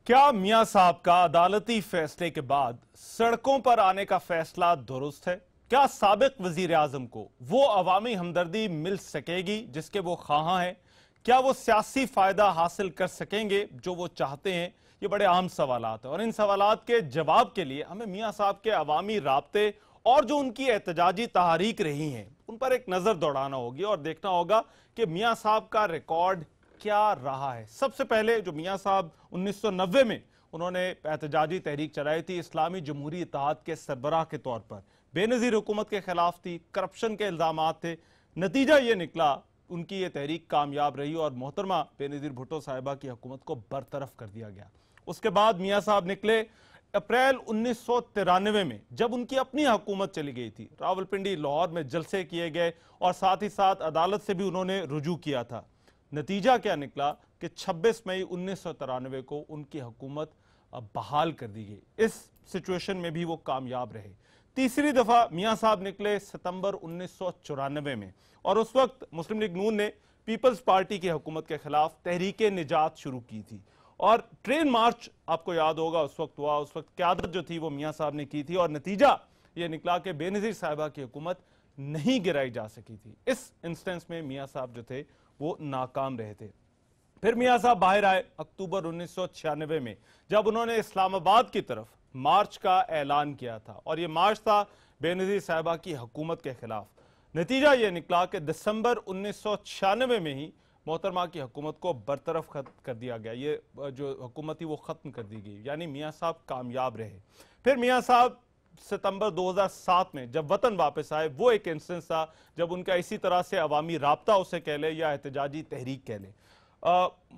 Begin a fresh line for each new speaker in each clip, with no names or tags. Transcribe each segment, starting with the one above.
क्या मियां साहब का अदालती फैसले के बाद सड़कों पर आने का फैसला दुरुस्त है? क्या साबिक वजीर आजम को वो अवामी हमदर्दी मिल सकेगी जिसके वो ख्वाहां हैं? क्या वो सियासी फायदा हासिल कर सकेंगे जो वो चाहते हैं? ये बड़े अहम सवालात हैं और इन सवालात के जवाब के लिए हमें मियां साहब के अवामी राब्ते और जो उनकी एहतजाजी तहरीक रही हैं उन पर एक नजर दौड़ाना होगी और देखना होगा कि मियां साहब का रिकॉर्ड क्या रहा है। सबसे पहले जो मियां साहब 1990 में उन्होंने एहतजाजी तहरीक चलाई थी, इस्लामी जमहूरी इत्तेहाद के सरबराह के तौर पर बेनजीर हुकूमत के खिलाफ थी, करप्शन के इल्जामात थे। नतीजा ये निकला, उनकी ये तहरीक कामयाब रही और मोहतरमा बेनजीर भुट्टो साहिबा की हुकूमत को बरतरफ कर दिया गया। उसके बाद मियां साहब निकले अप्रैल 1993 में, जब उनकी अपनी हुकूमत चली गई थी। रावलपिंडी, लाहौर में जलसे किए गए और साथ ही साथ अदालत से भी उन्होंने रुजू किया था। नतीजा क्या निकला कि 26 मई 1993 को उनकी हुकूमत बहाल कर दी गई। इस सिचुएशन में भी वो कामयाब रहे। तीसरी दफा मियां साहब निकले सितंबर 1994 में और उस वक्त मुस्लिम लीग नून ने पीपल्स पार्टी की हुकूमत के खिलाफ तहरीके निजात शुरू की थी और ट्रेन मार्च आपको याद होगा उस वक्त हुआ। उस वक्त क़यादत जो थी वो मियां साहब ने की थी और नतीजा ये निकला कि बेनजीर साहिबा की हुकूमत नहीं गिराई जा सकी थी। इस इंस्टेंस में मियां साहब जो थे वो नाकाम रहे थे। फिर मियां साहब बाहर आए अक्टूबर 1996 में, जब उन्होंने इस्लामाबाद की तरफ मार्च का ऐलान किया था और यह मार्च था बेनजीर साहिबा की हुकूमत के खिलाफ। नतीजा यह निकला कि दिसंबर 1996 में ही मोहतरमा की हुकूमत को बरतरफ कर दिया गया। ये जो हुकूमत थी वो खत्म कर दी गई, यानी मियां साहब कामयाब रहे। फिर मियां साहब सितंबर 2007 में जब वतन वापस आए, वो एक इंस्टेंस था जब उनका इसी तरह से अवामी राब्ता उसे कह ले या एहतजाजी तहरीक कह ले।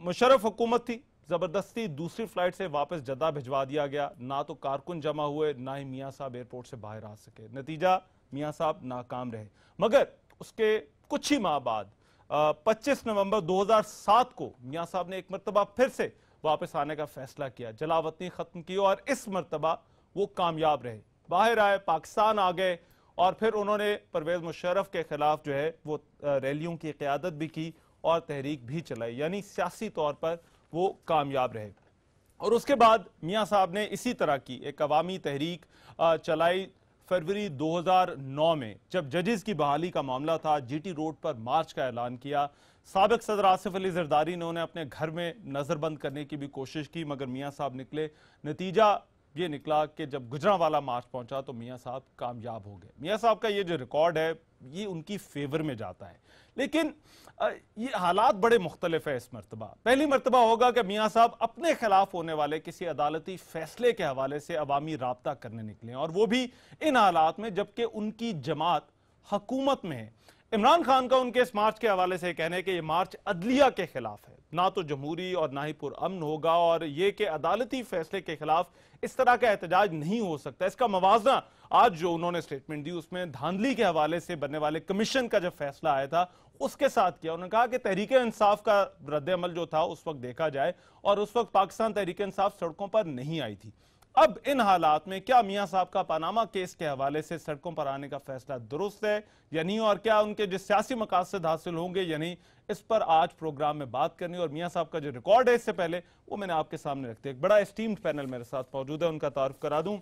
मुशर्रफ हुकूमत थी, जबरदस्ती दूसरी फ्लाइट से वापस जद्दा भिजवा दिया गया। ना तो कारकुन जमा हुए, ना ही मियां साहब एयरपोर्ट से बाहर आ सके। नतीजा मियां साहब नाकाम रहे। मगर उसके कुछ ही माह बाद 25 नवंबर 2007 को मियां साहब ने एक मरतबा फिर से वापस आने का फैसला किया, जलावतनी खत्म की और इस मरतबा वो कामयाब रहे। बाहर आए, पाकिस्तान आ गए और फिर उन्होंने परवेज मुशर्रफ के खिलाफ जो है वो रैलियों की क़यादत भी की और तहरीक भी चलाई, यानी सियासी तौर पर वो कामयाब रहे। और उसके बाद मियां साहब ने इसी तरह की एक अवामी तहरीक चलाई फरवरी 2009 में, जब जजेस की बहाली का मामला था। जीटी रोड पर मार्च का ऐलान किया। साबिक सदर आसिफ अली जरदारी ने उन्हें अपने घर में नजरबंद करने की भी कोशिश की, मगर मियां साहब निकले। नतीजा ये निकला कि जब गुजरांवाला मार्च पहुंचा तो मियां साहब कामयाब हो गए। मियां साहब का ये जो रिकॉर्ड है ये उनकी फेवर में जाता है, लेकिन ये हालात बड़े मुख्तलिफ है। इस मरतबा पहली मरतबा होगा कि मियां साहब अपने खिलाफ होने वाले किसी अदालती फैसले के हवाले से अवामी राब्ता करने निकले और वो भी इन हालात में जबकि उनकी जमात हुकूमत में है। इमरान खान का उनके इस मार्च के हवाले से कहना है कि यह मार्च अदलिया के खिलाफ है, ना तो जमहूरी और ना ही पुरअमन होगा और यह कि अदालती फैसले के खिलाफ इस तरह का एहतजाज नहीं हो सकता। इसका मवाजना आज जो उन्होंने स्टेटमेंट दी उसमें धांधली के हवाले से बनने वाले कमीशन का जब फैसला आया था उसके साथ किया। उन्होंने कहा कि तहरीक इंसाफ का रद्द-ए-अमल जो था उस वक्त देखा जाए और उस वक्त पाकिस्तान तहरीक इंसाफ सड़कों पर नहीं आई थी। अब इन हालात में क्या मियां साहब का पनामा केस के हवाले से सड़कों पर आने का फैसला दुरुस्त है या नहीं, और क्या उनके जो सियासी मकासद हासिल होंगे या नहीं, इस पर आज प्रोग्राम में बात करनी। और मियां साहब का जो रिकॉर्ड है इससे पहले वो मैंने आपके सामने रखते। एक बड़ा एस्टीम्ड पैनल मेरे साथ मौजूद है, उनका तारुफ करा दूं।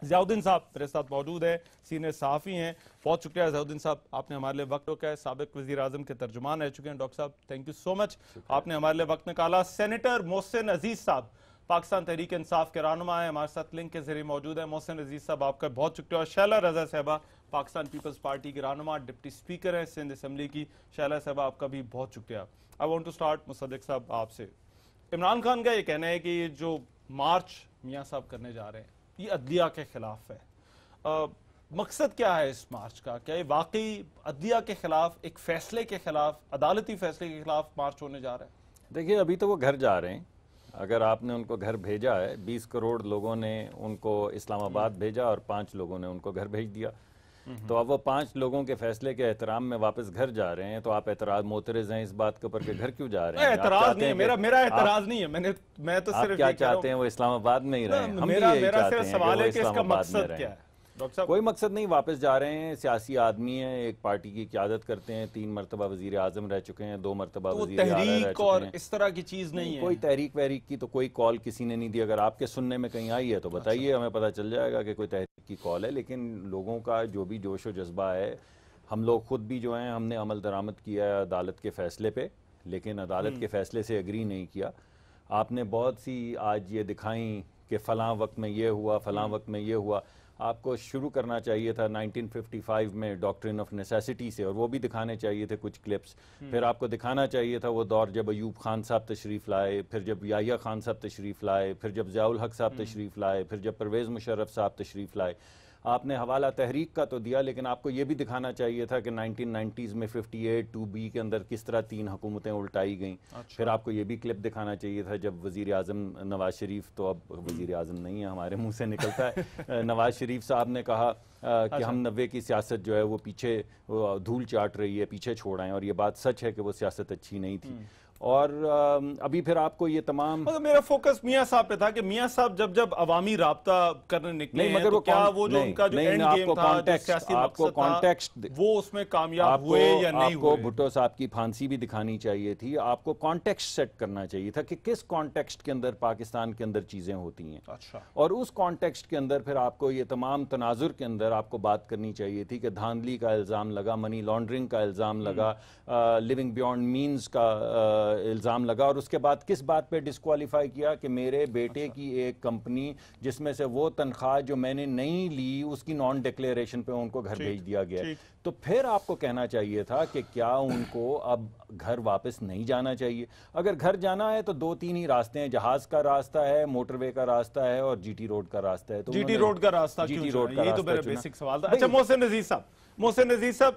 ज़ियाउद्दीन साहब मेरे साथ मौजूद है, सीनियर सहाफ़ी हैं। बहुत शुक्रिया ज़ियाउद्दीन साहब, आपने हमारे लिए वक्त रखा है। साबिक वज़ीर आज़म के तर्जुमान रह चुके हैं डॉक्टर साहब, थैंक यू सो मच, आपने हमारे लिए वक्त निकाला। सेनेटर मोहसिन अजीज साहब पाकिस्तान तहरीक इंसाफ के रहनुमा है, हमारे साथ लिंक के जरिए मौजूद है। मोहसिन अजीज साहब आपका बहुत शुक्रिया। और शैला रजा साहबा पाकिस्तान पीपल्स पार्टी की रहनुमा, डिप्टी स्पीकर हैं सिंध असम्बली की। शैला साहबा आपका भी बहुत शुक्रिया। I want to start Musaddiq साहब आपसे। इमरान खान का ये कहना है कि ये जो मार्च मियां साहब करने जा रहे हैं ये अदलिया के खिलाफ है। मकसद क्या है इस मार्च का? क्या ये वाकई अदलिया के खिलाफ, एक फैसले के खिलाफ, अदालती फैसले के खिलाफ मार्च होने जा रहा है?
देखिए, अभी तो वो घर जा रहे हैं। अगर आपने उनको घर भेजा है, 20 करोड़ लोगों ने उनको इस्लामाबाद भेजा और 5 लोगों ने उनको घर भेज दिया, तो अब वो 5 लोगों के फैसले के एहतराम में वापस घर जा रहे हैं। तो आप एतराज मोतरज़ हैं इस बात के ऊपर कि घर क्यों जा रहे हैं?
एतराज नहीं है, मेरा एतराज नहीं है। मैं तो
सिर्फ क्या चाहते हैं, वो इस्लामाबाद में ही रहें। हम भी यही चाहते हैं कि वो इस्लामाबाद में रहें।
डॉक्टर साहब
कोई मकसद नहीं, वापस जा रहे हैं, सियासी आदमी हैं, एक पार्टी की क़यादत करते हैं, 3 मरतबा वज़ीर आज़म रह चुके हैं, 2 मरतबा
तो
वज़ीर आला रह
तहरीक
चुके
और
हैं।
इस तरह की चीज नहीं है।
कोई तहरीक वहरीक की तो कोई कॉल किसी ने नहीं दी। अगर आपके सुनने में कहीं आई है तो बताइए, हमें पता चल जाएगा कि कोई तहरीक की कॉल है। लेकिन लोगों का जो भी जोश व जज्बा है, हम लोग खुद भी जो हैं, हमने अमल दरामद किया है अदालत के फ़ैसले पे, लेकिन अदालत के फ़ैसले से एग्री नहीं किया। आपने बहुत सी आज ये दिखाई कि फ़लाँ वक्त में ये हुआ, फ़लाँ वक्त में ये हुआ। आपको शुरू करना चाहिए था 1955 में डॉक्ट्रिन ऑफ नेसेसिटी से, और वो भी दिखाने चाहिए थे कुछ क्लिप्स। फिर आपको दिखाना चाहिए था वो दौर जब अयूब खान साहब तशरीफ़ लाए, फिर जब याहिया खान साहब तशरीफ़ लाए, फिर जब ज़ियाउल हक साहब तशरीफ़ लाए, फिर जब परवेज़ मुशर्रफ साहब तशरीफ़ लाए। आपने हवाला तहरीक का तो दिया, लेकिन आपको ये भी दिखाना चाहिए था कि 1990s में 58 2B के अंदर किस तरह 3 हुकूमतें उल्टाई गईं। फिर आपको ये भी क्लिप दिखाना चाहिए था जब वज़ीर आज़म नवाज शरीफ, तो अब वज़ीर आज़म नहीं है, हमारे मुंह से निकलता है, नवाज शरीफ साहब ने कहा कि हम 90 की सियासत जो है वो पीछे धूल चाट रही है, पीछे छोड़ आए, और ये बात सच है कि वो सियासत अच्छी नहीं थी। और अभी फिर आपको ये तमाम,
मतलब मेरा फोकस मियां साहब पे था कि मियां साहब जब अवामी राब्ता करने निकले
नहीं,
हैं,
मगर
तो
वो
क्या वो जो
नहीं,
उनका जो
नहीं,
एंड
आपको
गेम था, जो
कॉन्टेक्स्ट,
सियासी
आपको
मकसद था,
कॉन्टेक्स्ट,
वो उसमें कामयाब हुए या नहीं
आपको
हुए?
भुट्टो साहब की फांसी भी दिखानी चाहिए थी। आपको कॉन्टेक्स्ट सेट करना चाहिए था कि किस कॉन्टेक्स्ट के अंदर पाकिस्तान के अंदर चीज़ें होती हैं।
अच्छा,
और उस कॉन्टेक्स्ट के अंदर फिर आपको ये तमाम तनाजुर के अंदर आपको बात करनी चाहिए थी कि धांधली का इल्ज़ाम लगा, मनी लॉन्ड्रिंग का इल्ज़ाम लगा, लिविंग बियॉन्ड मीन्स का इल्ज़ाम लगा, और उसके बाद किस बात पे डिस्क्वालीफाई किया कि मेरे बेटे की एक कंपनी जिसमें से वो तनख्वाह जो मैंने नहीं ली उसकी नॉन डिक्लेरेशन पे उनको घर भेज दिया गया है। तो फिर आपको कहना चाहिए था कि क्या उनको अब घर वापस नहीं जाना चाहिए। अगर घर जाना है तो 2-3 ही रास्ते हैं, जहाज का रास्ता है, मोटरवे का रास्ता है, और जीटी रोड का रास्ता है। तो
जीटी रोड का रास्ता क्यों
जीटी
चुना?
रोड का
यही तो
रास्ता
मेरा
चुना।
बेसिक सवाल था। अच्छा, मोहसिन नजीर साहब,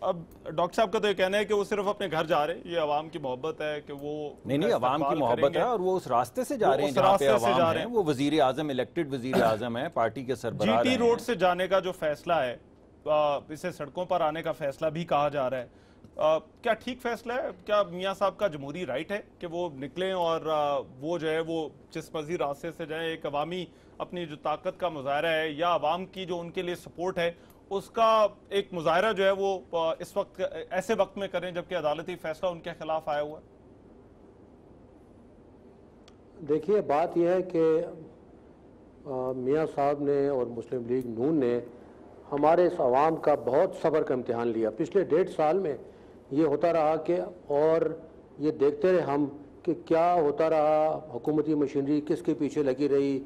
अब डॉक्टर साहब का तो ये कहना है कि वो सिर्फ अपने घर जा रहे हैं, ये अवाम की मोहब्बत है कि वो
नहीं, अवाम की मोहब्बत है, और वो उस रास्ते से जा रहे हैं जहाँ पे अवाम है। वो वजीर आजम, इलेक्टेड वजीर आजम है, पार्टी के सरबराह
जीटी रोड से जाने का जो फैसला है, इसे सड़कों पर आने का फैसला भी कहा जा रहा है, क्या ठीक फैसला है? क्या मियां साहब का जमहूरी राइट है कि वो निकलें और वो जो है वो जिस मर्जी रास्ते से जाए, एक अवामी अपनी जो ताकत का मुजाहरा है या अवाम की जो उनके लिए सपोर्ट है उसका एक मुजाहरा जो है वो इस वक्त ऐसे वक्त में करें जबकि अदालती फैसला उनके खिलाफ आया हुआ है?
देखिए, बात यह है कि मियां साहब ने और मुस्लिम लीग नून ने हमारे इस अवाम का बहुत सब्र का इम्तिहान लिया। पिछले 1.5 साल में ये होता रहा कि, और ये देखते रहे हम कि क्या होता रहा, हुकूमती मशीनरी किसके पीछे लगी रही,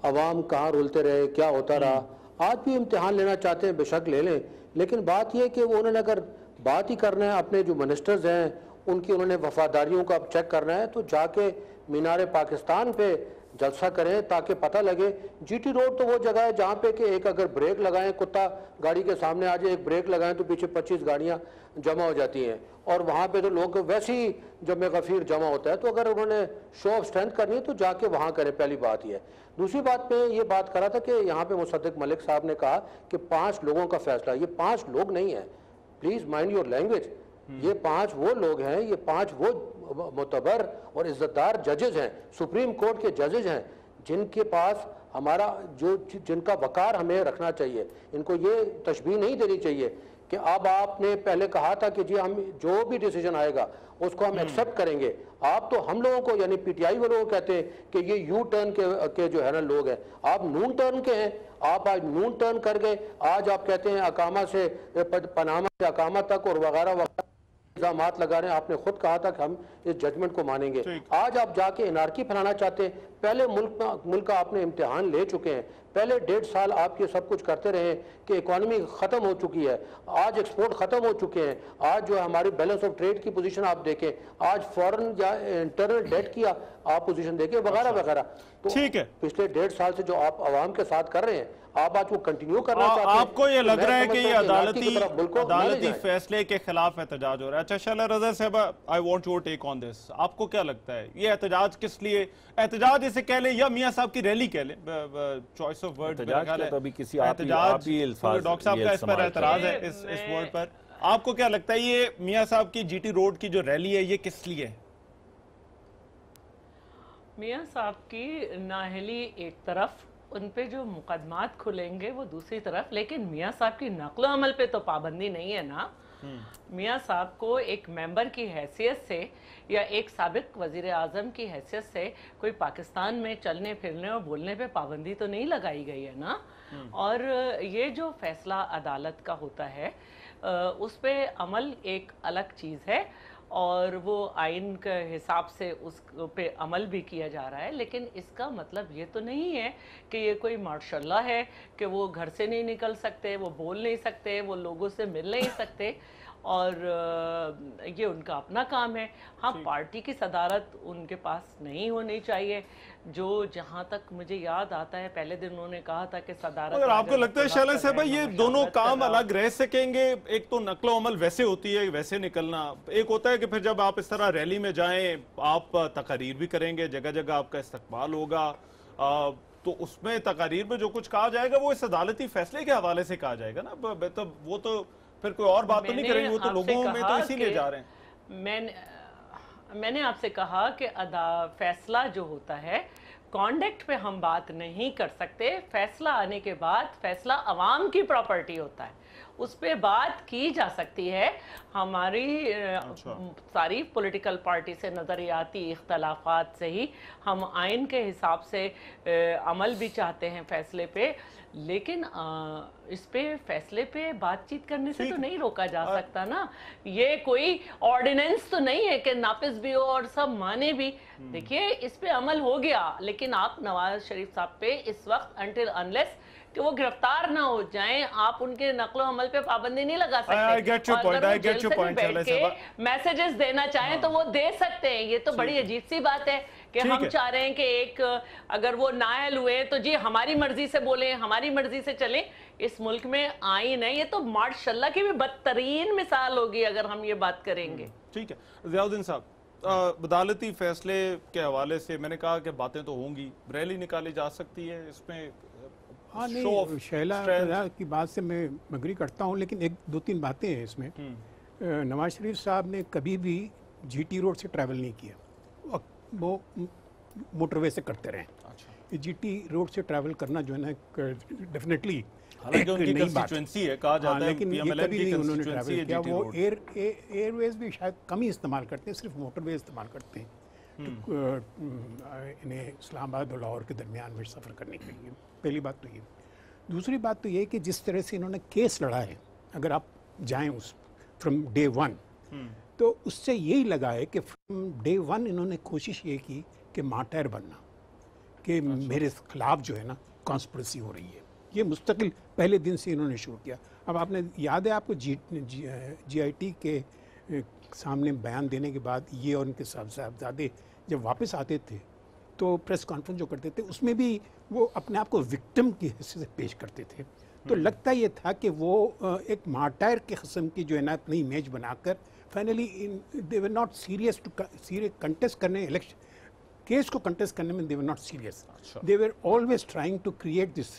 अवाम कहाँ रुलते रहे, क्या होता रहा। आज भी इम्तिहान लेना चाहते हैं, बेशक ले लें, लेकिन बात यह कि वो उन्होंने अगर बात ही करना है, अपने जो मिनिस्टर्स हैं उनकी उन्होंने वफादारियों का चेक करना है, तो जाके मीनार पाकिस्तान पे जलसा करें ताकि पता लगे। जीटी रोड तो वो जगह है जहाँ पे कि एक अगर ब्रेक लगाएं, कुत्ता गाड़ी के सामने आ जाए, एक ब्रेक लगाएं तो पीछे 25 गाड़ियाँ जमा हो जाती हैं, और वहाँ पे तो लोग वैसे ही जब में गफीर जमा होता है। तो अगर उन्होंने शो ऑफ स्ट्रेंथ करनी है तो जाके वहाँ करें, पहली बात ये है। दूसरी बात पे ये बात करा था कि यहाँ पे मुसद्दिक मलिक साहब ने कहा कि 5 लोगों का फैसला, ये 5 लोग नहीं है, प्लीज माइंड योर लैंग्वेज। ये 5 वो लोग हैं, ये 5 वो मोतबर और इज्जतदार जजेज हैं, सुप्रीम कोर्ट के जजेज हैं, जिनके पास हमारा जिनका वकार हमें रखना चाहिए। इनको ये तशबीह नहीं देनी चाहिए कि अब आपने पहले कहा था कि जी हम जो भी डिसीजन आएगा उसको हम एक्सेप्ट करेंगे। आप तो हम लोगों को यानी पीटीआई वालों को कहते हैं कि ये यू टर्न के जो है ना लोग हैं, आप नून टर्न के हैं। आप आज नून टर्न कर गए, आज आप कहते हैं अकामा से पनामा से अकामा तक और वगैरह वगैरह इल्जामात लगा रहे हैं। आपने खुद कहा था कि हम इस जजमेंट को मानेंगे, आज आप जाके एनआरकी फैलाना चाहते हैं। पहले मुल्क का आपने इम्तिहान ले चुके हैं, पहले 1.5 साल आप ये सब कुछ करते रहे कि इकोनॉमी खत्म हो चुकी है, आज एक्सपोर्ट खत्म हो चुके हैं, आज जो हमारी बैलेंस ऑफ ट्रेड की पोजीशन आप देखें, आज फॉरेन या इंटरनल डेट की आप पोजीशन देखें वगैरह वगैरह। तो
ठीक है,
पिछले 1.5 साल से जो आप आवाम के साथ कर रहे हैं, आप आज वो कंटिन्यू करना चाहते हैं।
आपको ये लग रहा है कि ये अदालती
फैसले
फैसले के खिलाफ एहतजाज हो रहा है? अच्छा शैला रज़ा साहब, I want your take on this. आपको क्या लगता है ये एहतजाज किस लिए, एहतजाज इसे कह ले या मियां साहब की रैली कह ले, चॉइस ऑफ वर्ड,
तो अभी किसी
डॉक्टर साहब का इस पर एतराज है, इस वर्ड पर। आपको क्या लगता है ये मियां साहब की जीटी रोड की जो रैली है ये किस लिए है?
मियां साहब की नाअहली एक तरफ, उन पे जो मुकदमात खुलेंगे वो दूसरी तरफ, लेकिन मियाँ साहब की नक्लो अमल पे तो पाबंदी नहीं है ना। मियाँ साहब को एक मेंबर की हैसियत से या एक साबिक वजीर आज़म की हैसियत से कोई पाकिस्तान में चलने फिरने और बोलने पे पाबंदी तो नहीं लगाई गई है ना। और ये जो फैसला अदालत का होता है उस पे अमल एक अलग चीज़ है और वो आइन के हिसाब से उस पे अमल भी किया जा रहा है, लेकिन इसका मतलब ये तो नहीं है कि ये कोई माशाल्लाह है कि वो घर से नहीं निकल सकते, वो बोल नहीं सकते, वो लोगों से मिल नहीं सकते और ये उनका अपना काम है। हाँ, पार्टी की सदारत उनके पास नहीं होनी चाहिए। जो जहाँ तक मुझे याद आता है पहले दिन उन्होंने कहा था कि सदारत,
अगर आपको लगता है शैलेश साहब ये दोनों काम अलग रह सकेंगे, एक तो नकलो अमल वैसे होती है वैसे निकलना, एक होता है कि फिर जब आप इस तरह रैली में जाएं आप तकारीर भी करेंगे, जगह जगह आपका इस्तकबाल होगा, तो उसमें तकारीर में जो कुछ कहा जाएगा वो इस अदालती फैसले के हवाले से कहा जाएगा ना, तो वो तो फिर कोई और बात तो नहीं करेंगे, वो तो लोगों में तो इसीलिए जा रहे हैं।
मैंने आपसे कहा कि फैसला जो होता है कॉन्डक्ट पे हम बात नहीं कर सकते। फैसला आने के बाद फैसला अवाम की प्रॉपर्टी होता है, उस पे बात की जा सकती है। हमारी सारी पॉलिटिकल पार्टी से नज़रियाती इख्तलाफात से ही हम आइन के हिसाब से अमल भी चाहते हैं फैसले पे, लेकिन इस पे फैसले पे बातचीत करने से तो नहीं रोका जा सकता ना। ये कोई ऑर्डिनेंस तो नहीं है कि नाफिज भी हो और सब माने भी। देखिए इस पे अमल हो गया, लेकिन आप नवाज शरीफ साहब पे इस वक्त अंटिल अनलेस कि वो गिरफ्तार ना हो जाएं आप उनके नकलो अमल पे पाबंदी नहीं लगा सकते।
I get your point. I get your point.
Messages देना चाहें तो वो दे सकते हैं। ये तो बड़ी अजीब सी बात है कि हम चाह रहे हैं कि एक अगर वो नायल हुए तो जी हमारी मर्जी से बोलें, हमारी मर्जी से चलें। इस मुल्क में आईन है, ये तो माशाल्लाह की भी बदतरीन मिसाल होगी अगर हम ये बात करेंगे।
ठीक है ज़ियाउद्दीन साहब, अदालती फैसले के हवाले से मैंने कहा कि बातें तो होंगी, रैली निकाली जा सकती है, इसमें
हाँ नहीं, शैला की बात से मैं एग्री करता हूँ, लेकिन एक दो तीन बातें हैं इसमें। नवाज शरीफ साहब ने कभी भी जीटी रोड से ट्रैवल नहीं किया, वो मोटरवे से करते रहे। अच्छा। जीटी रोड से ट्रैवल करना जो है ना डेफिनेटली
नई बात है, कहा जाता है,
लेकिन ये कभी नहीं उन्होंने ट्रैवल किया। वो एयरवेज भी शायद कम ही इस्तेमाल करते हैं, सिर्फ मोटरवे इस्तेमाल करते हैं इन्हें इस्लामाबाद और लाहौर के दरमियान में सफ़र करने के लिए। पहली बात तो ये। दूसरी बात तो ये कि जिस तरह से इन्होंने केस लड़ा है, अगर आप जाएं उस फ्रॉम डे वन, तो उससे यही लगा है कि फ्रॉम डे वन इन्होंने कोशिश ये की कि मार्टायर बनना, कि मेरे खिलाफ जो है ना कॉन्स्पिरेसी हो रही है। ये मुस्तकिल पहले दिन से इन्होंने शुरू किया। अब आपने याद है आपको GIT के सामने बयान देने के बाद ये और उनके साहबजादे जब वापस आते थे तो प्रेस कॉन्फ्रेंस जो करते थे उसमें भी वो अपने आप को विक्टिम की हैसियत से पेश करते थे। तो लगता ये था कि वो एक मार्टायर के किस्म की जो है ना अपनी इमेज बनाकर finally they were not serious to contest करने, इलेक्शन केस को कंटेस्ट करने में they were not serious. They were always trying to create this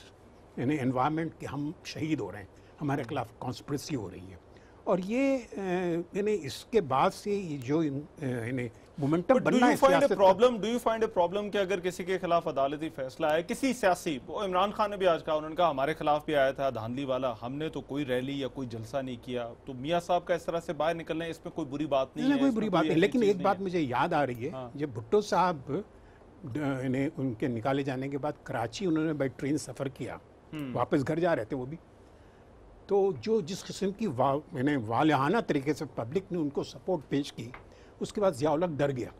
environment कि हम शहीद हो रहे हैं, हमारे खिलाफ कॉन्स्पिरेसी हो रही है। और ये यानी इसके बाद से ये जो मोमेंटम बनना है।
Do you find a problem कि अगर किसी के खिलाफ अदालती फैसला है, किसी सियासी, इमरान खान ने भी आज कहा, उन्होंने कहा हमारे खिलाफ भी आया था धांधली वाला, हमने तो कोई रैली या कोई जलसा नहीं किया, तो मियाँ साहब का इस तरह से बाहर निकलना इसमें कोई बुरी बात नहीं है।
कोई बुरी बात नहीं, लेकिन एक बात मुझे याद आ रही है, जब भुट्टो साहब उनके निकाले जाने के बाद कराची उन्होंने बाई ट्रेन सफ़र किया, वापस घर जा रहे थे वो भी, तो जो जिस किस्म की वालिहाना तरीके से पब्लिक ने उनको सपोर्ट पेश की, उसके बाद ज़िया-उल-हक डर गया।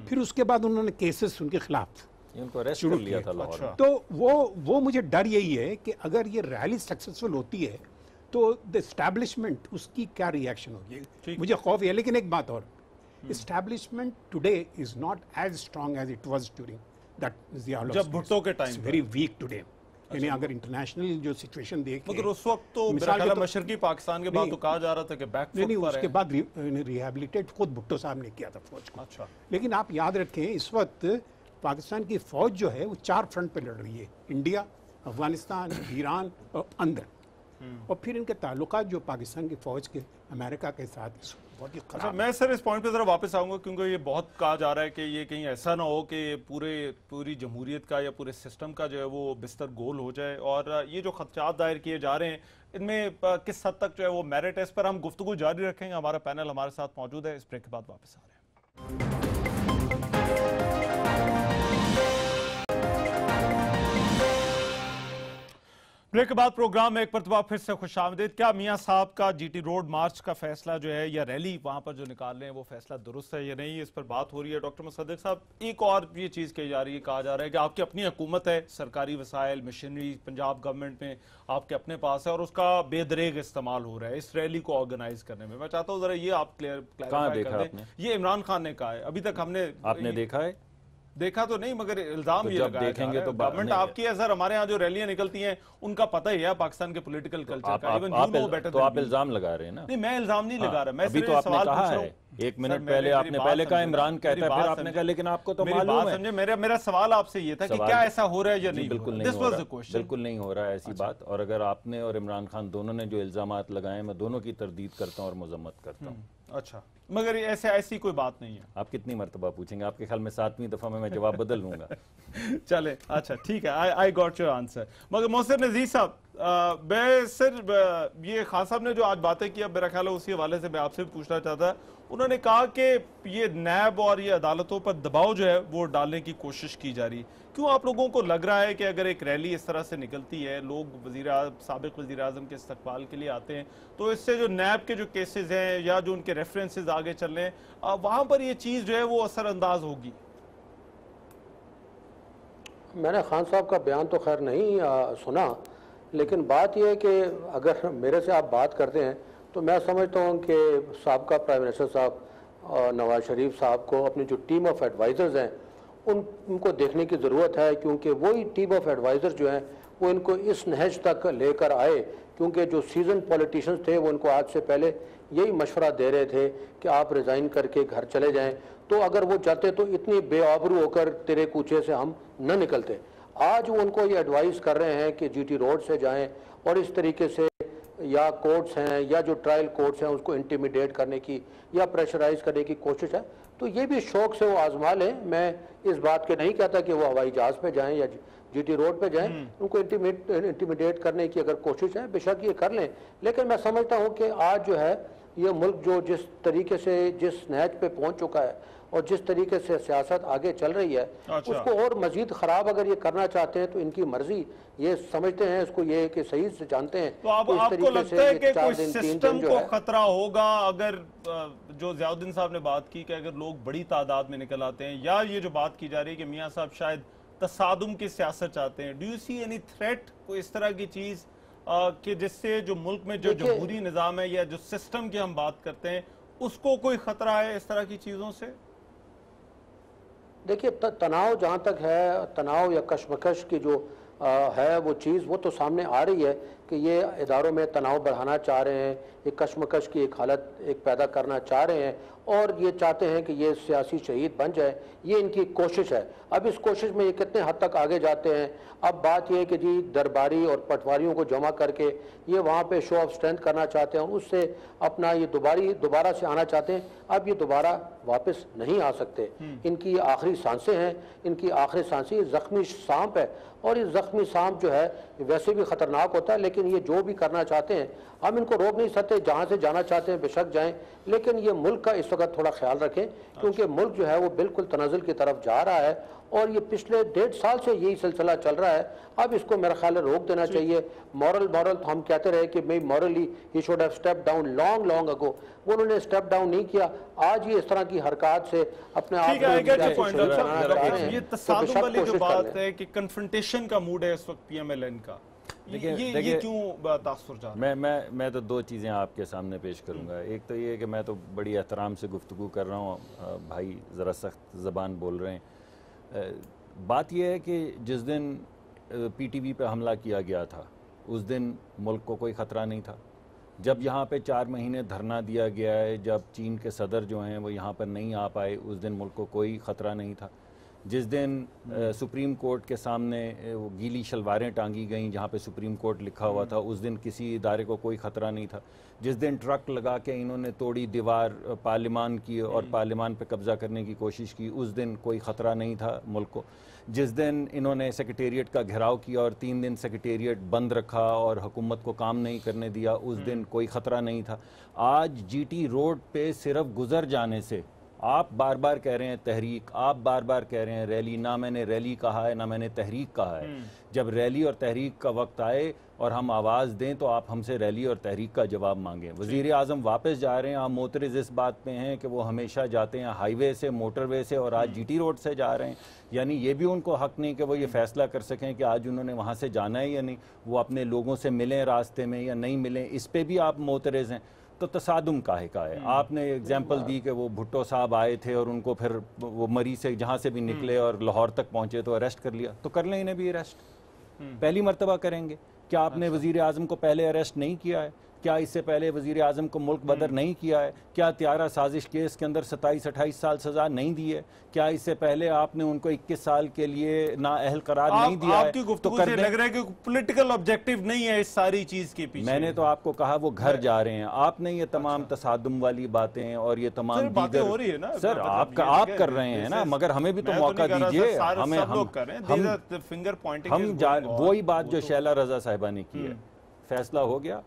फिर उसके बाद उन्होंने केसेस उनके खिलाफ
उनको अरेस्ट कर लिया था लाहौर में।
तो वो मुझे डर यही है कि अगर ये रैली सक्सेसफुल होती है तो द एस्टैब्लिशमेंट उसकी क्या रिएक्शन होगी, मुझे खौफ है। लेकिन एक बात और, establishment today is not as strong as it was during that Zia-ul-Haq,
जब भुट्टो के टाइम,
वेरी वीक टुडे। यानी अगर इंटरनेशनल जो सिचुएशन देखें,
मगर उस वक्त तो मशरकी पाकिस्तान के बाद तो कहा जा रहा था कि बैक फुट पर है।
उसके बाद रिहैबिलिटेट खुद भुट्टो साहब ने किया था फौज को।
अच्छा।
लेकिन आप याद रखें इस वक्त पाकिस्तान की फौज जो है वो 4 फ्रंट पे लड़ रही है, इंडिया, अफगानिस्तान, ईरान और अंदर। और फिर इनके ताल्लुकात जो पाकिस्तान की फौज के अमेरिका के साथ बहुत ही
अच्छा,
खराब।
मैं सर इस पॉइंट पे जरा वापस आऊंगा, क्योंकि ये बहुत कहा जा रहा है कि ये कहीं ऐसा ना हो कि पूरी जमहूरियत का या पूरे सिस्टम का जो है वो बिस्तर गोल हो जाए, और ये जो खदशात दायर किए जा रहे हैं इनमें किस हद तक जो है वो मेरिट है, इस पर हम गुफ्तगू जारी रखेंगे। हमारा पैनल हमारे साथ मौजूद है, इस ब्रेक के बाद वापस आ रहे हैं। ब्रेक के बाद प्रोग्राम में एक मरतबा फिर से खुशामदीद। क्या मियां साहब का जीटी रोड मार्च का फैसला जो है या रैली वहां पर जो निकाल रहे हैं वो फैसला दुरुस्त है या नहीं, इस पर बात हो रही है। डॉक्टर मुसद्दिक साहब, एक और ये चीज़ कही जा रही है, कहा जा रहा है कि आपकी अपनी हुकूमत है, सरकारी वसाइल मशीनरी पंजाब गवर्नमेंट में आपके अपने पास है और उसका बेदरेग इस्तेमाल हो रहा है इस रैली को ऑर्गेनाइज करने में। मैं चाहता हूँ जरा ये आप क्लियरिफाई कर दें। ये इमरान खान ने कहा है, अभी तक
आपने
देखा तो नहीं, मगर इल्जाम
तो
ये
जब
लगाया
देखेंगे तो
गवर्नमेंट आपकी है सर। हमारे यहाँ जो रैलियां निकलती हैं उनका पता ही है पाकिस्तान के पॉलिटिकल कल्चर का। Even you know better.
तो आप इल्जाम लगा रहे हैं ना?
नहीं, मैं इल्जाम नहीं लगा रहा, मैं
अभी तो आपने कहा है, एक मिनट पहले आपने पहले कहा इमरान कहता है, फिर आपने कहा लेकिन आपको तो मालूम है।
मेरा सवाल आपसे ये था कि क्या ऐसा हो रहा है या नहीं?
बिल्कुल नहीं हो रहा, बिल्कुल नहीं हो रहा है ऐसी बात। और अगर आपने और इमरान खान दोनों ने जो इल्जामात लगाए, मैं दोनों की तरदीद करता हूँ और मजम्मत करता हूँ।
अच्छा, मगर ऐसी कोई बात नहीं है।
आप कितनी मरतबा पूछेंगे? आपके ख्याल में 7वीं दफा में मैं जवाब बदल लूंगा?
चले, अच्छा ठीक है, आई गॉट योर आंसर। मगर मोहसिन नज़ीर साहब, मैं सर ये खान साहब ने जो आज बातें की, अब मेरा ख्याल है उसी हवाले से मैं आपसे भी पूछना चाहता। उन्होंने कहा कि ये नैब और ये अदालतों पर दबाव जो है वो डालने की कोशिश की जा रही है। क्यों आप लोगों को लग रहा है कि अगर एक रैली इस तरह से निकलती है, लोग साबिक वज़ीर आज़म के इस्तकबाल के लिए आते हैं, तो इससे जो नैब के जो केसेस हैं या जो उनके रेफरेंसेस आगे चल रहे हैं, वहां पर ये चीज़ जो है वो असरअंदाज होगी?
मैंने खान साहब का बयान तो खैर नहीं सुना, लेकिन बात यह है कि अगर मेरे से आप बात करते हैं तो मैं समझता हूँ कि साबका प्राइम मिनिस्टर साहब नवाज शरीफ साहब को अपनी जो टीम ऑफ एडवाइज़र्स हैं उनको देखने की ज़रूरत है, क्योंकि वही टीम ऑफ एडवाइज़र जो हैं वो इनको इस नहज तक लेकर आए। क्योंकि जो सीजन पॉलिटिशियंस थे वो इनको आज से पहले यही मशवरा दे रहे थे कि आप रिज़ाइन करके घर चले जाएं, तो अगर वो चाहते तो इतनी बेआबरू होकर तेरे कूचे से हम न निकलते। आज वो उनको ये एडवाइस कर रहे हैं कि जीटी रोड से जाएं और इस तरीके से या कोर्ट्स हैं या जो ट्रायल कोर्ट्स हैं उसको इंटिमिडेट करने की या प्रेशराइज करने की कोशिश है। तो ये भी शौक से वो आजमा लें। मैं इस बात के नहीं कहता कि वो हवाई जहाज़ पे जाएं या जीटी रोड पे जाएं, उनको इंटिमिडेट करने की अगर कोशिश है बेशक ये कर लें, लेकिन मैं समझता हूँ कि आज जो है ये मुल्क जो जिस तरीके से जिस नहज पे पहुँच चुका है और जिस तरीके से सियासत आगे चल रही है, उसको और मजीद ख़राब अगर ये करना चाहते हैं तो इनकी मर्जी, ये समझते हैं इसको, ये कि सही से जानते हैं।
तो आपको लगता है कि कोई सिस्टम को खतरा होगा अगर जो ज़ियाउद्दीन साहब ने बात की कि अगर लोग बड़ी तादाद में निकल आते हैं, या ये जो बात की जा रही है कि मियाँ साहब शायद तसादुम की सियासत चाहते हैं, do you see any threat, कोई इस तरह की चीज़ कि जिससे जो मुल्क में जो जमहूरी निज़ाम है या जो सिस्टम की हम बात करते हैं उसको कोई खतरा है इस तरह की चीज़ों से?
देखिए, तनाव जहाँ तक है, तनाव या कशमकश की जो है वो चीज़ वो तो सामने आ रही है कि ये इदारों में तनाव बढ़ाना चाह रहे हैं, एक कशमकश की एक हालत एक पैदा करना चाह रहे हैं और ये चाहते हैं कि ये सियासी शहीद बन जाए। ये इनकी कोशिश है। अब इस कोशिश में ये कितने हद तक आगे जाते हैं, अब बात यह है कि जी दरबारी और पटवारियों को जमा करके ये वहाँ पे शो ऑफ स्ट्रेंथ करना चाहते हैं, उससे अपना ये दोबारा से आना चाहते हैं। अब ये दोबारा वापस नहीं आ सकते। इनकी आखिरी सांसें हैं, इनकी आखिरी सांसें ज़ख्मी सांप है और ये ज़ख्मी सांप जो है वैसे भी ख़तरनाक होता है, लेकिन ये जो भी करना चाहते हैं हम इनको रोक नहीं सकते। जहाँ से जाना चाहते हैं बेशक जाएं, लेकिन ये मुल्क का इस वक्त थोड़ा ख्याल रखें, क्योंकि मुल्क जो है वो बिल्कुल तनाजुल की तरफ जा रहा है और ये पिछले 1.5 साल से यही सिलसिला चल रहा है। अब इसको मेरा ख्याल है रोक देना चाहिए। मॉरल तो हम कहते रहे कि may morally he should have step down long ago, वो उन्होंने स्टेप डाउन नहीं किया। आज ये इस तरह की हरकत से अपने आप
ये तसादुम वाली जो बात है कि कन्फ्रंटेशन का मूड है इस वक्त पीएमएलएन का, ये क्यों तासुर जा रहा है?
मैं तो दो चीज़ें आपके सामने पेश करूंगा। एक तो ये कि मैं तो बड़ी एहतराम से गुफ्तगू कर रहा हूँ, भाई ज़रा सख्त ज़बान बोल रहे हैं। बात यह है कि जिस दिन पीटीवी पे हमला किया गया था उस दिन मुल्क को कोई ख़तरा नहीं था। जब यहाँ पे 4 महीने धरना दिया गया है, जब चीन के सदर जो हैं वो यहाँ पर नहीं आ पाए, उस दिन मुल्क को कोई ख़तरा नहीं था। जिस दिन सुप्रीम कोर्ट के सामने वो गीली शलवारें टांगी गईं जहाँ पे सुप्रीम कोर्ट लिखा हुआ था, उस दिन किसी इदारे को कोई ख़तरा नहीं था। जिस दिन ट्रक लगा के इन्होंने तोड़ी दीवार पार्लियामान की और पार्लियामान पे कब्ज़ा करने की कोशिश की, उस दिन कोई ख़तरा नहीं था मुल्क को। जिस दिन इन्होंने सेक्रेटेरिएट का घेराव किया और 3 दिन सेक्रेटेरिएट बंद रखा और हुकूमत को काम नहीं करने दिया, उस दिन कोई ख़तरा नहीं था। आज जीटी रोड पे सिर्फ गुजर जाने से, आप बार बार कह रहे हैं तहरीक, आप बार बार कह रहे हैं रैली, ना मैंने रैली कहा है ना मैंने तहरीक कहा है। जब रैली और तहरीक का वक्त आए और हम आवाज़ दें तो आप हमसे रैली और तहरीक का जवाब मांगें। वज़ीर आज़म वापस जा रहे हैं, आप मोतरज़ इस बात पे हैं कि वो हमेशा जाते हैं हाईवे से, मोटरवे से, और आज जीटी रोड से जा रहे हैं। यानी ये भी उनको हक नहीं कि वो ये फैसला कर सकें कि आज उन्होंने वहाँ से जाना है या नहीं, वो अपने लोगों से मिलें रास्ते में या नहीं मिलें, इस पर भी आप मोतरज़ हैं। तो तसादुम काहे का है? आपने एग्जाम्पल दी कि वो भुट्टो साहब आए थे और उनको फिर वो मरी से जहाँ से भी निकले और लाहौर तक पहुँचे तो अरेस्ट कर लिया, तो कर लें इन्हें भी अरेस्ट, पहली मरतबा करेंगे। क्या आपने वज़ीर आज़म को पहले अरेस्ट नहीं किया है? क्या इससे पहले वज़ीर आज़म को मुल्क बदर नहीं किया है? क्या त्यारा साजिश केस के अंदर 27-28 साल सज़ा नहीं दी है? क्या इससे पहले आपने उनको 21 साल के लिए नाअहल करार नहीं दिया है?
आपकी गुफ्तगू से लग रहा है कि पॉलिटिकल ऑब्जेक्टिव नहीं है इस सारी चीज के पीछे।
मैंने तो आपको कहा वो घर जा रहे हैं, आपने ये तमाम तसादुम वाली बातें और ये तमाम
बातें हो रही है ना
सर, आप कर रहे हैं ना, मगर हमें भी तो मौका दीजिए। हमें हम वही बात जो शैला रजा साहिबा ने की है, फैसला हो गया,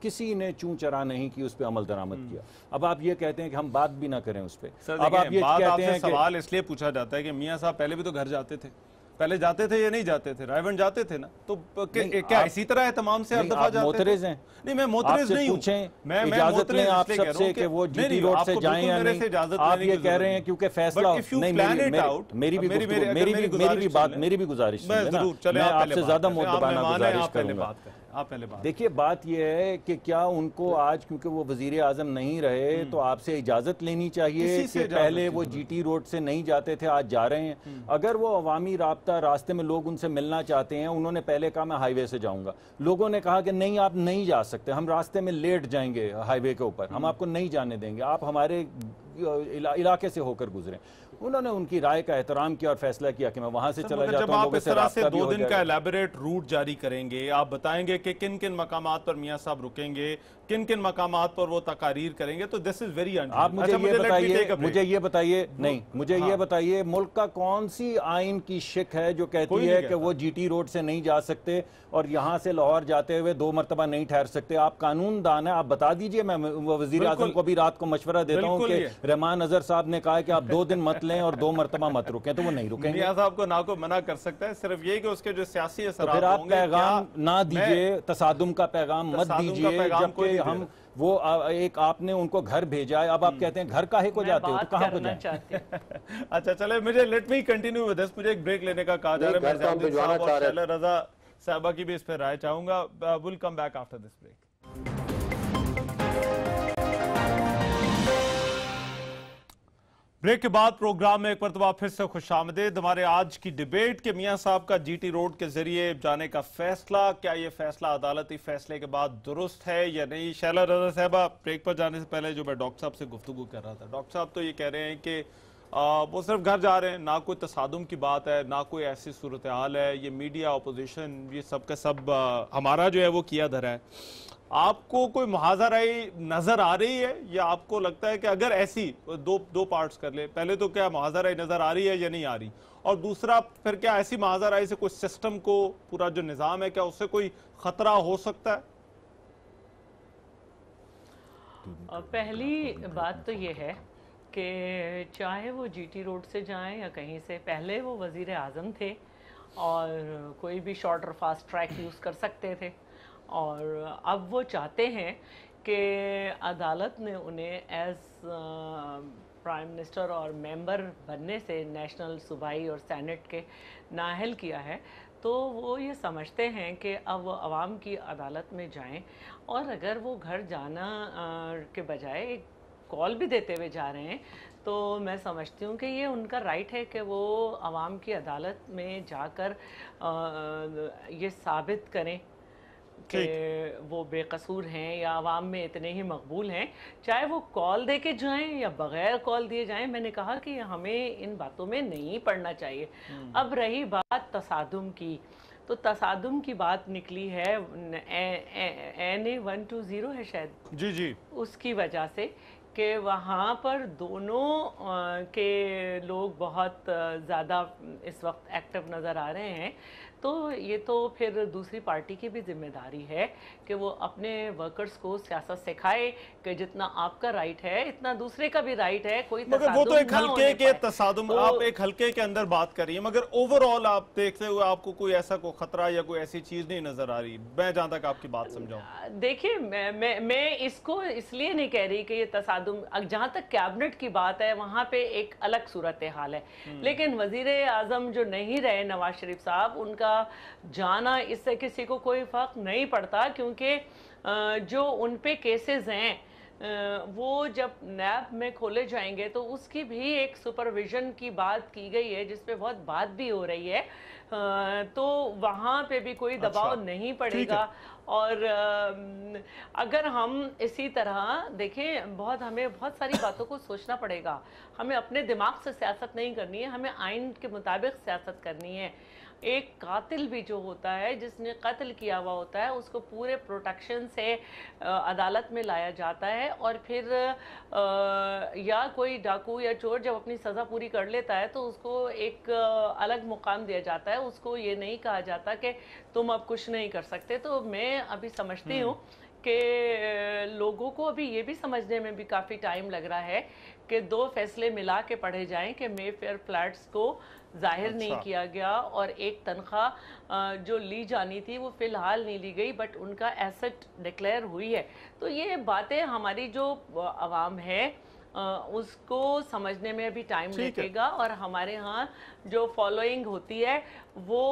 किसी ने चूं चरा नहीं की, उस पर अमल दरामद किया। अब आप ये कहते हैं कि हम बात भी ना करें उस पर। अब आप ये कहते हैं,
सवाल इसलिए पूछा जाता है कि मियां साहब पहले भी तो घर जाते थे, पहले जाते थे या नहीं जाते थे? रायवन जाते थे ना, तो क्या इसी तरह है तमाम से हर दफा जाते
मोतरज़ हैं?
नहीं, मैं मोतरज़ नहीं हूं। मैं
इजाजत लें आप सबसे कि वो जीटी रोड से जाएं या नहीं। आप ये कह रहे हैं क्योंकि फैसला नहीं, मेरी भी गुजारिश, मैं आपसे ज्यादा मुद्दबाना गुजारिश करूंगा।
आप पहले बात
देखिए, बात यह है कि क्या उनको आज क्योंकि वो वजीर आजम नहीं रहे तो आपसे इजाजत लेनी चाहिए कि पहले वो जीटी रोड से नहीं जाते थे, आज जा रहे हैं। अगर वो अवामी राब्ता, रास्ते में लोग उनसे मिलना चाहते हैं, उन्होंने पहले कहा मैं हाईवे से जाऊंगा, लोगों ने कहा कि नहीं आप नहीं जा सकते, हम रास्ते में लेट जाएंगे हाईवे के ऊपर, हम आपको नहीं जाने देंगे, आप हमारे इलाके से होकर गुजरे। उन्होंने उनकी राय का एहतराम किया और फैसला किया कि मैं वहां से चला जाता हूं।
जब आप इस तरह से 2 दिन का एलैबोरेट रूट जारी करेंगे, आप बताएंगे कि किन किन मकामात पर मियां साहब रुकेंगे, किन किन मकामात पर वो तकारीर करेंगे, तो दिस इज वेरी अनफेयर।
आप मुझे ये बताइए नहीं, मुझे ये बताइए, मुल्क का कौन सी आइन की शिक है जो कहती है कि वो जीटी रोड से नहीं जा सकते और यहाँ से लाहौर जाते हुए 2 मरतबा नहीं ठहर सकते? आप कानून दान है, आप बता दीजिए। मैं वजीर आजम को भी रात को मशवरा देता हूँ कि रहमान अजहर साहब ने कहा कि आप 2 दिन मत लें और 2 मरतबा मत रुकें, तो वो नहीं रुकेंगे।
मियां साहब को ना को मना कर सकता है, सिर्फ ये कि उसके जो सियासी असरात
होंगे, आप पैगाम ना दीजिए, तसादुम का पैगाम मत दीजिए, जबकि हम वो एक आपने उनको घर भेजा है, अब आप कहते हैं घर काहे को जाते हो, तो कहाँ को जाते?
अच्छा चले, मुझे let me continue with this, मुझे एक ब्रेक लेने का कहा जा रहा है। मैं रजा साहबा की भी इस पर राय चाहूंगा। Will come back after this break. Break के बाद प्रोग्राम में एक मरतबा फिर से खुशामदीद। हमारे आज की डिबेट के मियां साहब का जीटी रोड के जरिए जाने का फैसला, क्या ये फैसला अदालती फैसले के बाद दुरुस्त है या नहीं? शैला रजा साहबा, ब्रेक पर जाने से पहले जो मैं डॉक्टर साहब से गुफ्तगू कर रहा था, डॉक्टर साहब तो ये कह रहे हैं कि वो सिर्फ घर जा रहे हैं, ना कोई तसादुम की बात है, ना कोई ऐसी सूरत हाल है, ये मीडिया अपोजिशन ये सब का सब हमारा जो है वो किया धरा है। आपको कोई मुहाज़राई नजर आ रही है या आपको लगता है कि अगर ऐसी दो पार्ट्स कर ले, पहले तो क्या मुहाज़राई नजर आ रही है या नहीं आ रही, और दूसरा फिर क्या ऐसी मुहाज़राई से कोई सिस्टम को, पूरा जो निज़ाम है, क्या उससे कोई खतरा हो सकता है?
पहली बात तो ये है कि चाहे वो जीटी रोड से जाएं या कहीं से, पहले वो वज़ीर आज़म थे और कोई भी शॉर्ट और फास्ट ट्रैक यूज़ कर सकते थे, और अब वो चाहते हैं कि अदालत ने उन्हें एज प्राइम मिनिस्टर और मेंबर बनने से नेशनल सूबाई और सेनेट के नाअहल किया है। तो वो ये समझते हैं कि अब वो अवाम की अदालत में जाएं, और अगर वो घर जाना के बजाय एक कॉल भी देते हुए जा रहे हैं, तो मैं समझती हूँ कि ये उनका राइट है कि वो अवाम की अदालत में जाकर ये साबित करें कि वो बेकसूर हैं या आवाम में इतने ही मकबूल हैं, चाहे वो कॉल दे के जाएं या बगैर कॉल दिए जाएं। मैंने कहा कि हमें इन बातों में नहीं पड़ना चाहिए। अब रही बात तसादुम की, तो तसादुम की बात निकली है NA 120 है शायद,
जी जी,
उसकी वजह से कि वहाँ पर दोनों के लोग बहुत ज़्यादा इस वक्त एक्टिव नज़र आ रहे हैं। तो ये तो फिर दूसरी पार्टी की भी जिम्मेदारी है कि वो अपने वर्कर्स को सियासत सिखाए कि जितना आपका राइट है इतना दूसरे का भी राइट है। कोई
मगर वो तो एक
ना
हल्के
होने
के
पाए।
तसादुम,
तो
आप एक हल्के के अंदर बात कर रही है, मगर ओवरऑल आप देखते हुए आपको कोई ऐसा कोई खतरा या कोई ऐसी चीज नहीं नजर आ रही, मैं जहां तक आपकी बात समझाऊं।
देखिए, मैं इसको इसलिए नहीं कह रही कि ये तसादुम, जहां तक कैबिनेट की बात है वहां पे एक अलग सूरत हाल है, लेकिन वजीर आजम जो नहीं रहे नवाज शरीफ साहब, उनका जाना इससे किसी को कोई फर्क नहीं पड़ता, क्योंकि जो उन पे केसेस हैं वो जब नैब में खोले जाएंगे तो उसकी भी एक सुपरविजन की बात की गई है, जिस पे बहुत बात भी हो रही है। तो वहाँ पे भी कोई दबाव नहीं पड़ेगा। और अगर हम इसी तरह देखें, हमें बहुत सारी बातों को सोचना पड़ेगा। हमें अपने दिमाग से सियासत नहीं करनी है, हमें आइन के मुताबिक सियासत करनी है। एक कातिल भी जो होता है, जिसने कत्ल किया हुआ होता है, उसको पूरे प्रोटेक्शन से अदालत में लाया जाता है, और फिर या कोई डाकू या चोर जब अपनी सज़ा पूरी कर लेता है तो उसको एक अलग मुकाम दिया जाता है। उसको ये नहीं कहा जाता कि तुम अब कुछ नहीं कर सकते। तो मैं अभी समझती हूँ कि लोगों को अभी ये भी समझने में भी काफ़ी टाइम लग रहा है कि दो फैसले मिला के पढ़े जाएं कि मेफेयर फ्लैट्स को जाहिर नहीं किया गया, और एक तनख्वाह जो ली जानी थी वो फ़िलहाल नहीं ली गई, बट उनका एसेट डिक्लेयर हुई है। तो ये बातें हमारी जो आवाम है उसको समझने में भी टाइम लगेगा। और हमारे यहाँ जो फॉलोइंग होती है वो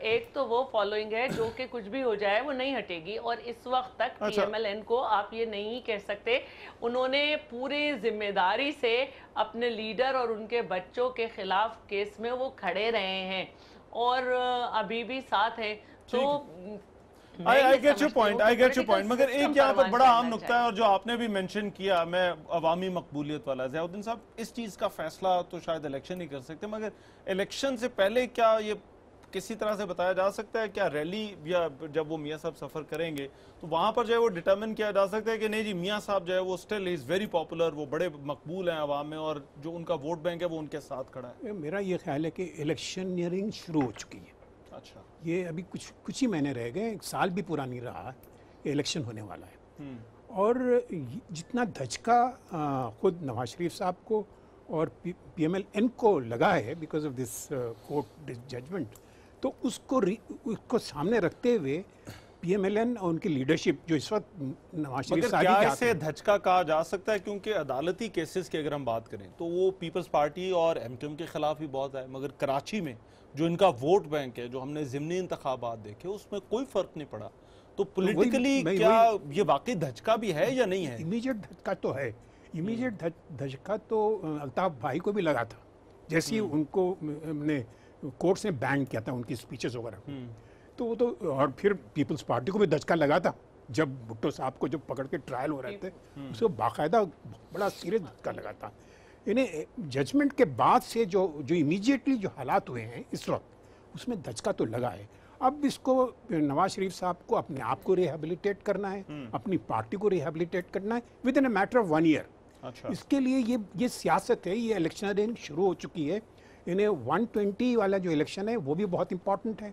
एक तो वो फॉलोइंग है जो कि कुछ भी हो जाए वो नहीं हटेगी। और इस वक्त तक PMLN को आप ये नहीं कह सकते, उन्होंने पूरी जिम्मेदारी से अपने लीडर और उनके बच्चों के खिलाफ केस में वो खड़े रहे हैं और अभी भी साथ हैं। तो
आई गेट योर पॉइंट, मगर एक यहाँ पर बड़ा आम नुक्ता है और जो आपने भी मेंशन किया, मैं अवामी मकबूलियत वाला, ज़ियाउद्दीन साहब, इस चीज़ का फैसला तो शायद इलेक्शन ही कर सकते, मगर इलेक्शन से पहले क्या ये किसी तरह से बताया जा सकता है, क्या रैली या जब वो मियाँ साहब सफ़र करेंगे तो वहाँ पर जो है वो डिटर्मिन किया जा सकता है कि नहीं जी मियाँ साहब जो है वो स्टिल इज़ वेरी पॉपुलर, वो बड़े मकबूल हैं आवाम में और जो उनका वोट बैंक है वो उनके साथ खड़ा है?
मेरा ये ख्याल है कि इलेक्शनियरिंग शुरू हो चुकी है।
अच्छा,
ये अभी कुछ ही महीने रह गए, एक साल भी पूरा नहीं रहा, इलेक्शन होने वाला है। और जितना धचका खुद नवाज शरीफ साहब को और PMLN को लगा है because of this court judgement, तो उसको सामने रखते हुए PMLN और उनकी लीडरशिप जो इस वक्त नवाज शरीफ साहब,
क्या इसे धचका कहा जा सकता है? क्योंकि अदालती केसेस की अगर हम बात करें तो वो पीपल्स पार्टी और MQM के खिलाफ भी बहुत है, मगर कराची में जो इनका वोट बैंक है, जो हमने ज़िमनी इंतखाबात देखे, उसमें कोई फर्क नहीं पड़ा। तो पॉलिटिकली क्या ये वाकई धचका भी है या नहीं है?
इमीडिएट धचका तो है। इमीडिएट धचका तो अल्ताफ भाई को भी लगा था, जैसे ही उनको हमने कोर्ट से बैन किया था उनकी स्पीचेस वगैरह, तो वो तो, और फिर पीपल्स पार्टी को भी धचका लगा था जब भुट्टो साहब को जब पकड़ के ट्रायल हो रहे थे, उसको बाकायदा बड़ा सीरियस धचका लगा था। इन्हें जजमेंट के बाद से जो इमीडिएटली जो हालात हुए हैं इस वक्त, उसमें धचका तो लगा है। अब इसको नवाज शरीफ साहब को अपने आप को रिहेबिलिटेट करना है, अपनी पार्टी को रिहेबिलिटेट करना है with in a matter of 1 year.
अच्छा,
इसके लिए ये सियासत है, ये इलेक्शन शुरू हो चुकी है। इन्हें 120 वाला जो इलेक्शन है वो भी बहुत इंपॉर्टेंट है,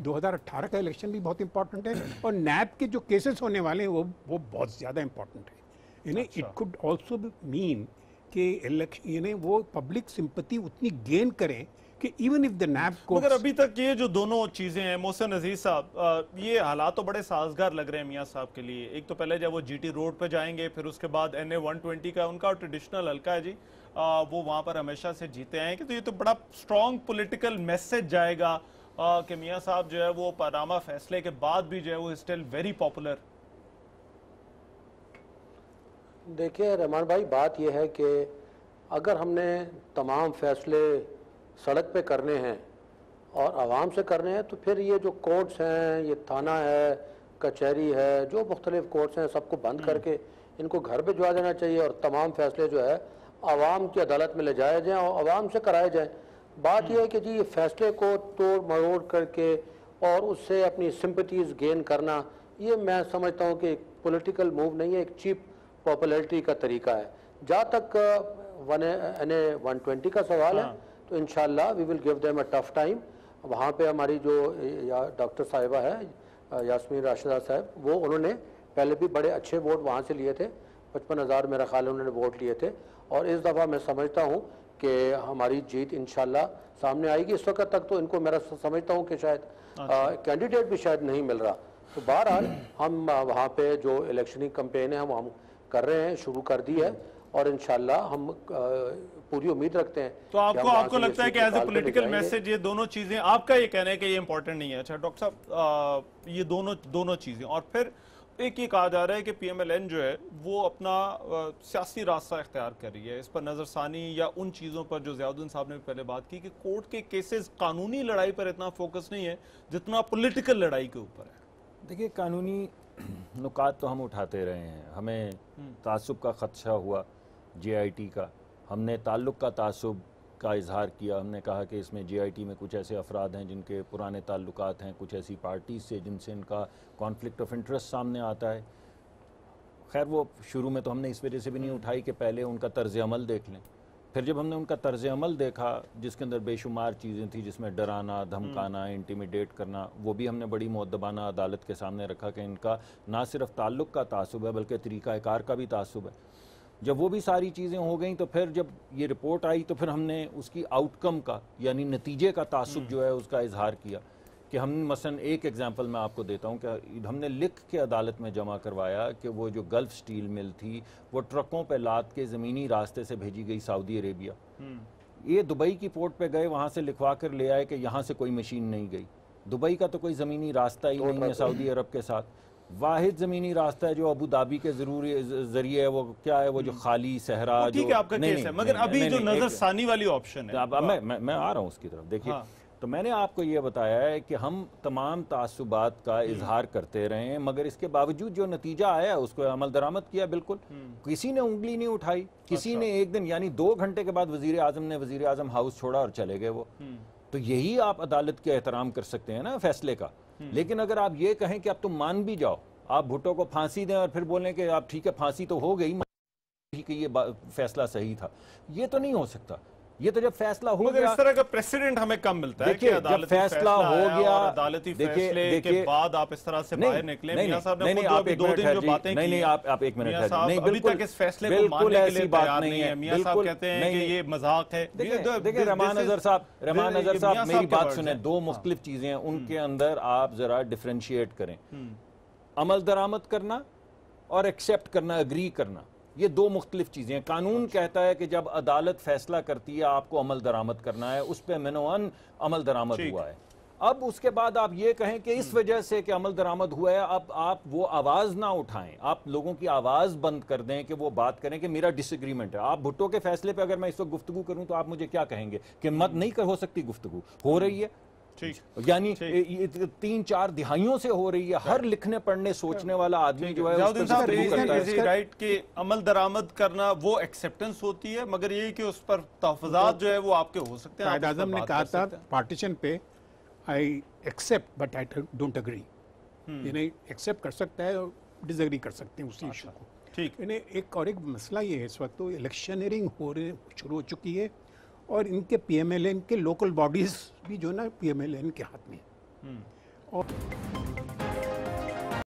2018 का इलेक्शन भी बहुत इंपॉर्टेंट है, और नैब के जो केसेस होने वाले हैं वो बहुत ज़्यादा इंपॉर्टेंट है। इन्हें इट कुड ऑल्सो मीन कि इन्हें वो पब्लिक सिंपैथी उतनी गेन करें कि इवन इफ द नैब को।
मगर अभी तक ये जो दोनों चीजें हैं, मोहसिन अजीज साहब, ये हालात तो बड़े साजगार लग रहे हैं मियाँ साहब के लिए। एक तो पहले जब वो GT रोड पे जाएंगे, फिर उसके बाद NA 120 का उनका ट्रेडिशनल हल्का है जी, वो वहाँ पर हमेशा से जीते आए हैं, तो ये तो बड़ा स्ट्रॉन्ग पॉलिटिकल मैसेज जाएगा कि मियाँ साहब जो है वो पानामा फैसले के बाद भी जो है वो स्टिल वेरी पॉपुलर।
देखिए रहमान भाई, बात यह है कि अगर हमने तमाम फैसले सड़क पे करने हैं और आवाम से करने हैं, तो फिर ये जो कोर्ट्स हैं, ये थाना है, कचहरी है, जो मुख्तलिफ कोर्ट्स हैं, सबको बंद करके इनको घर भिजवा देना चाहिए और तमाम फैसले जो है आवाम की अदालत में ले जाए जाएँ और आवाम से कराए जाएँ। बात यह है कि जी ये फैसले को तोड़ मरोड़ करके और उससे अपनी सिंपथीज़ गेन करना, ये मैं समझता हूँ कि एक पॉलिटिकल मूव नहीं है, एक चीप पॉपुलैरिटी का तरीका है। जहाँ तक 120 का सवाल है तो इंशाल्लाह we will give them a tough time. वहाँ पे हमारी जो डॉक्टर साहिबा है यास्मीन राशिदा साहब, वो उन्होंने पहले भी बड़े अच्छे वोट वहाँ से लिए थे, 55,000 मेरा ख्याल है उन्होंने वोट लिए थे, और इस दफ़ा मैं समझता हूँ कि हमारी जीत इंशाल्लाह सामने आएगी। इस वक्त तक तो इनको मेरा समझता हूँ कि शायद कैंडिडेट भी शायद नहीं मिल रहा। तो बहरहाल हम वहाँ पे जो इलेक्शनिंग कैंपेन है हम कर रहे हैं, शुरू कर दी है, और इंशाल्लाह हम पूरी उम्मीद रखते हैं।
तो आपको लगता है कि एज ए पॉलिटिकल मैसेज ये दोनों चीजें, आपका ये कहना है कि ये इंपॉर्टेंट नहीं है? अच्छा डॉक्टर साहब, ये दोनों चीजें, और फिर एक ये कहा जा रहा है कि पीएमएलएन जो है वो अपना सियासी रास्ता इख्तियार कर रही है, इस पर नजरसानी या उन चीज़ों पर जो ज़ियाउद्दीन साहब ने पहले बात की कि कोर्ट के केसेस कानूनी लड़ाई पर इतना फोकस नहीं है जितना पॉलिटिकल लड़ाई के ऊपर है।
देखिए, कानूनी नुकात तो हम उठाते रहे हैं, हमें तासुब का खदशा हुआ JIT का, हमने ताल्लुक़ का तासुब का इजहार किया, हमने कहा कि इसमें JIT में कुछ ऐसे अफराद हैं जिनके पुराने ताल्लुकात हैं कुछ ऐसी पार्टीज से जिनसे इनका कॉन्फ्लिक्ट ऑफ इंटरेस्ट सामने आता है। खैर वो शुरू में तो हमने इस वजह से भी नहीं उठाई कि पहले उनका तर्ज अमल देख लें। फिर जब हमने उनका तर्ज अमल देखा जिसके अंदर बेशुमार चीज़ें थी, जिसमें डराना, धमकाना, इंटिमिडेट करना, वो भी हमने बड़ी मुअद्दबाना अदालत के सामने रखा कि इनका ना सिर्फ ताल्लुक़ का तासुब है बल्कि तरीक़ाकार का भी तासुब है। जब वो भी सारी चीज़ें हो गई तो फिर जब ये रिपोर्ट आई तो फिर हमने उसकी आउटकम का यानी नतीजे का तासुब जो है उसका इजहार किया कि हम मसलन एक एग्जांपल मैं आपको देता हूँ कि हमने लिख के अदालत में जमा करवाया कि वो जो गल्फ स्टील मिल थी वो ट्रकों पे लाद के ज़मीनी रास्ते से भेजी गई सऊदी अरेबिया। ये दुबई की पोर्ट पे गए, वहाँ से लिखवा कर ले आए कि यहाँ से कोई मशीन नहीं गई। दुबई का तो कोई ज़मीनी रास्ता ही नहीं है सऊदी अरब के साथ, वाहिद ज़मीनी रास्ता है जो अबू धाबी के जरिए है, वो क्या है, वो जो खाली सहरा।
ठीक है, आपका केस है, मगर अभी जो नजरसानी वाली ऑप्शन है,
मैं आ रहा हूँ उसकी तरफ। देखिए तो मैंने आपको ये बताया है कि हम तमाम तासुबात का इजहार करते रहे हैं, मगर इसके बावजूद जो नतीजा आया उसको अमल दरामद किया। बिल्कुल किसी ने उंगली नहीं उठाई, किसी ने एक दिन यानी 2 घंटे के बाद वजीर आजम ने वजीर आजम हाउस छोड़ा और चले गए वो। तो यही आप अदालत के एहतराम कर सकते हैं ना फैसले का। लेकिन अगर आप ये कहें कि अब तुम मान भी जाओ, आप भुट्टो को फांसी दें और फिर बोलें कि आप ठीक है फांसी तो हो गई कि ये फैसला सही था, ये तो नहीं हो सकता। ये तो जब फैसला हो गया,
इस तरह का प्रेसिडेंट हमें कम मिलता है कि
जब फैसला हो गया,
अदालती फैसले के बाद आप इस तरह से बाहर निकले। मियां साहब ने आप 2 दिन जो बातें की,
नहीं आप एक मिनट
नहीं, अभी तक इस फैसले को मानने के लिए तैयार नहीं है। मियां साहब कहते हैं कि ये मजाक है।
देखिए रहमान नजर साहब मेरी बात सुने, 2 मुख्तलिफ चीजें हैं, उनके अंदर आप जरा डिफरेंशिएट करें। अमल दरामद करना और एक्सेप्ट करना, एग्री करना, ये 2 मुख्तलिफ चीज़ें हैं। कानून कहता है कि जब अदालत फैसला करती है आपको अमल दरामद करना है, उस पर मनोअन अमल दरामद हुआ है। अब उसके बाद आप ये कहें कि इस वजह से कि अमल दरामद हुआ है, अब आप वो आवाज़ ना उठाएं, आप लोगों की आवाज़ बंद कर दें कि वो बात करें कि मेरा डिसएग्रीमेंट है। आप भुट्टो के फैसले पे अगर मैं इस वक्त गुफ्तगू करूं तो आप मुझे क्या कहेंगे कि मत नहीं हो सकती गुफ्तगू? हो रही है, यानी 3-4 दिहाइयों से हो रही है। हर लिखने पढ़ने सोचने वाला आदमी जो है
राइट के अमल दरामद करना वो एक्सेप्टेंस होती है, मगर यही कि उस पर तहफ़्फ़ुज़ात जो है वो आपके हो सकते हैं।
कायद आज़म ने कहा था पार्टीशन पे I accept but I don't agree, यानी एक्सेप्ट कर सकता है और डिसएग्री कर सकते हैं उसी इशू को।
ठीक,
यानी एक मसला ये है, इस वक्त तो इलेक्शनरिंग शुरू हो चुकी है और इनके पीएमएलएन के लोकल बॉडीज भी जो ना पीएमएलएन के हाथ में और